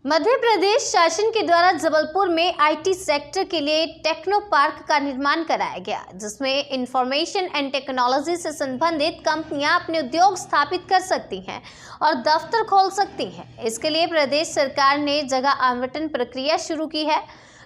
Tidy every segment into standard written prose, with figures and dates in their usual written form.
मध्य प्रदेश शासन के द्वारा जबलपुर में आईटी सेक्टर के लिए टेक्नो पार्क का निर्माण कराया गया, जिसमें इंफॉर्मेशन एंड टेक्नोलॉजी से संबंधित कंपनियां अपने उद्योग स्थापित कर सकती हैं और दफ्तर खोल सकती हैं। इसके लिए प्रदेश सरकार ने जगह आवंटन प्रक्रिया शुरू की है।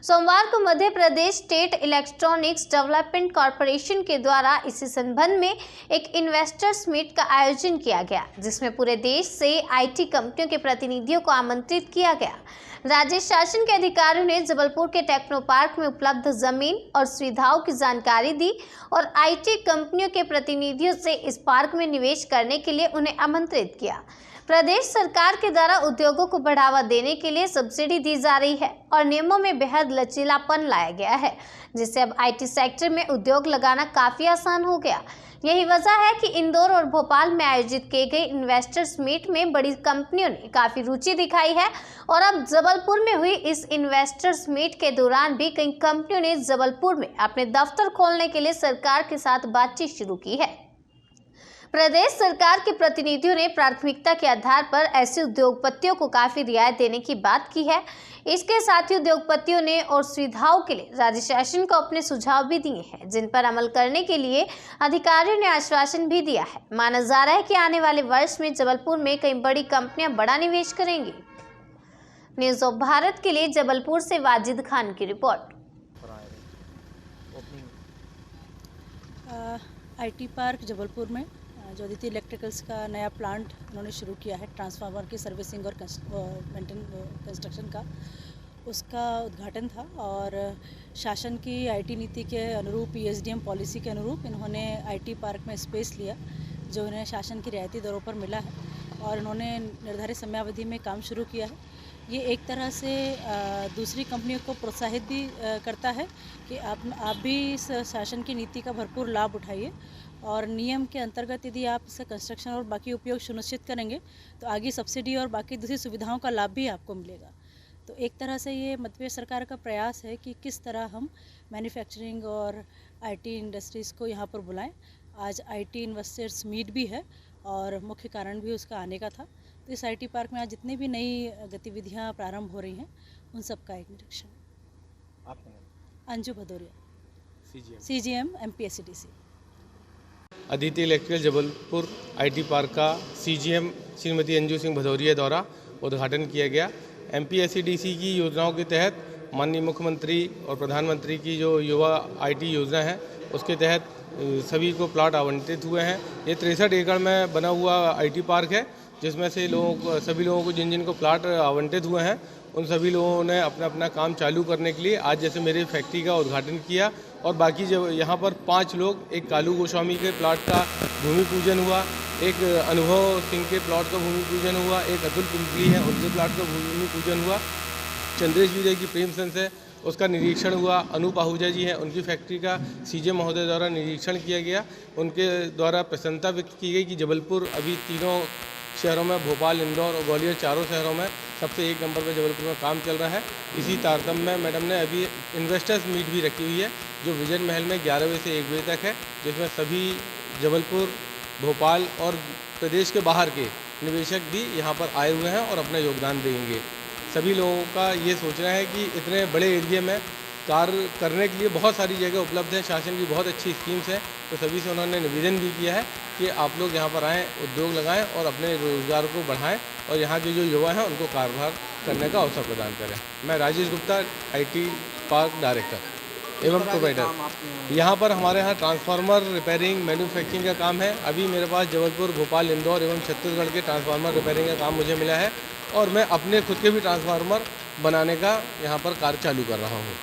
सोमवार को Madhya Pradesh state electronics development corporation के द्वारा इसी संबंध में एक इन्वेस्टर्स मीट का आयोजन किया गया, जिसमें पूरे देश से आईटी कंपनियों के प्रतिनिधियों को आमंत्रित किया गया। राज्य शासन के अधिकारियों ने जबलपुर के टेक्नो पार्क में उपलब्ध जमीन और सुविधाओं की जानकारी दी और आईटी कंपनियों के प्रतिनिधियों से इस पार्क में निवेश करने के लिए उन्हें आमंत्रित किया। प्रदेश सरकार के द्वारा उद्योगों को बढ़ावा देने के लिए सब्सिडी दी जा रही है और नियमों में बेहद लचीलापन लाया गया है, जिससे अब आईटी सेक्टर में उद्योग लगाना काफी आसान हो गया। यही वजह है कि इंदौर और भोपाल में आयोजित किए गए इन्वेस्टर्स मीट में बड़ी कंपनियों ने काफी रुचि दिखाई है और अब जबलपुर में हुई इस इन्वेस्टर्स मीट के दौरान भी कई कंपनियों ने जबलपुर में अपने दफ्तर खोलने के लिए सरकार के साथ बातचीत शुरू की है। प्रदेश सरकार के प्रतिनिधियों ने प्राथमिकता के आधार पर ऐसे उद्योगपतियों को काफी रियायत देने की बात की है। इसके साथ ही उद्योगपतियों ने और सुविधाओं के लिए राज्य शासन को अपने सुझाव भी दिए हैं, जिन पर अमल करने के लिए अधिकारियों ने आश्वासन भी दिया है। माना जा रहा है कि आने वाले वर्ष में जबलपुर में कई बड़ी कंपनियां बड़ा निवेश करेंगी। न्यूज़ ऑफ भारत के लिए जबलपुर से वाजिद खान की रिपोर्ट। आईटी पार्क जबलपुर में जो अदिति इलेक्ट्रिकल्स का नया प्लांट उन्होंने शुरू किया है ट्रांसफार्मर की सर्विसिंग और कंस्ट्रक्शन का, उसका उद्घाटन था। और शासन की आईटी नीति के अनुरूप, ईएसडीएम पॉलिसी के अनुरूप इन्होंने आईटी पार्क में स्पेस लिया, जो इन्हें शासन की रियायती दरों पर मिला है और इन्होंने निर्धारित समयावधि में काम शुरू किया है। ये एक तरह से दूसरी कंपनियों को प्रोत्साहित भी करता है कि आप भी इस शासन की नीति का भरपूर लाभ उठाइए और नियम के अंतर्गत यदि आप इसका कंस्ट्रक्शन और बाकी उपयोग सुनिश्चित करेंगे तो आगे सब्सिडी और बाकी दूसरी सुविधाओं का लाभ भी आपको मिलेगा। तो एक तरह से ये मध्य प्रदेश सरकार का प्रयास है कि किस तरह हम मैन्युफैक्चरिंग और आईटी इंडस्ट्रीज़ को यहाँ पर बुलाएं। आज आईटी इन्वेस्टर्स मीट भी है और मुख्य कारण भी उसका आने का था। तो इस आईटी पार्क में आज जितनी भी नई गतिविधियाँ प्रारंभ हो रही हैं उन सब का एक निरीक्षण। Anju Bhadauria, CGM MPSCDC। Aditi electrical Jabalpur IT park का CGM श्रीमती अंजू सिंह भदौरिया द्वारा उद्घाटन किया गया। MPSCDC की योजनाओं के तहत माननीय मुख्यमंत्री और प्रधानमंत्री की जो युवा आईटी योजना है, उसके तहत सभी को प्लाट आवंटित हुए हैं। ये 63 एकड़ में बना हुआ आईटी पार्क है, जिसमें से सभी लोगों को जिन को प्लाट आवंटित हुए हैं उन सभी लोगों ने अपना अपना काम चालू करने के लिए आज जैसे मेरी फैक्ट्री का उद्घाटन किया और बाकी जब यहाँ पर 5 लोग, एक कालू गोस्वामी के प्लाट का भूमि पूजन हुआ, एक अनुभव सिंह के प्लाट का भूमि पूजन हुआ, एक अतुल पिंपली है उनके प्लाट का भूमि पूजन हुआ, चंद्रेश विजय की प्रेम सेंस है उसका निरीक्षण हुआ, अनूप आहूजा जी हैं उनकी फैक्ट्री का CJ महोदय द्वारा निरीक्षण किया गया। उनके द्वारा प्रसन्नता व्यक्त की गई कि जबलपुर अभी तीनों शहरों में, भोपाल, इंदौर और ग्वालियर, चारों शहरों में सबसे एक नंबर पर जबलपुर में काम चल रहा है। इसी तारतम्य में मैडम ने अभी इन्वेस्टर्स मीट भी रखी हुई है, जो विजन महल में 11 बजे से 1 बजे तक है, जिसमें सभी जबलपुर, भोपाल और प्रदेश के बाहर के निवेशक भी यहाँ पर आए हुए हैं और अपना योगदान देंगे। सभी लोगों का ये सोचना है कि इतने बड़े एरिया में कार्य करने के लिए बहुत सारी जगह उपलब्ध है, शासन की बहुत अच्छी स्कीम्स हैं, तो सभी से उन्होंने निवेदन भी किया है कि आप लोग यहाँ पर आएँ, उद्योग लगाएं और अपने रोजगार को बढ़ाएं और यहाँ के जो युवा हैं उनको कारोबार करने का अवसर प्रदान करें। मैं Rajesh Gupta, IT park director एवं प्रोवाइडर। यहाँ पर हमारे यहाँ ट्रांसफार्मर रिपेयरिंग, मैन्युफैक्चरिंग का काम है। अभी मेरे पास जबलपुर, भोपाल, इंदौर एवं छत्तीसगढ़ के ट्रांसफार्मर रिपेयरिंग का काम मुझे मिला है और मैं अपने खुद के भी ट्रांसफार्मर बनाने का यहाँ पर कार्य चालू कर रहा हूँ।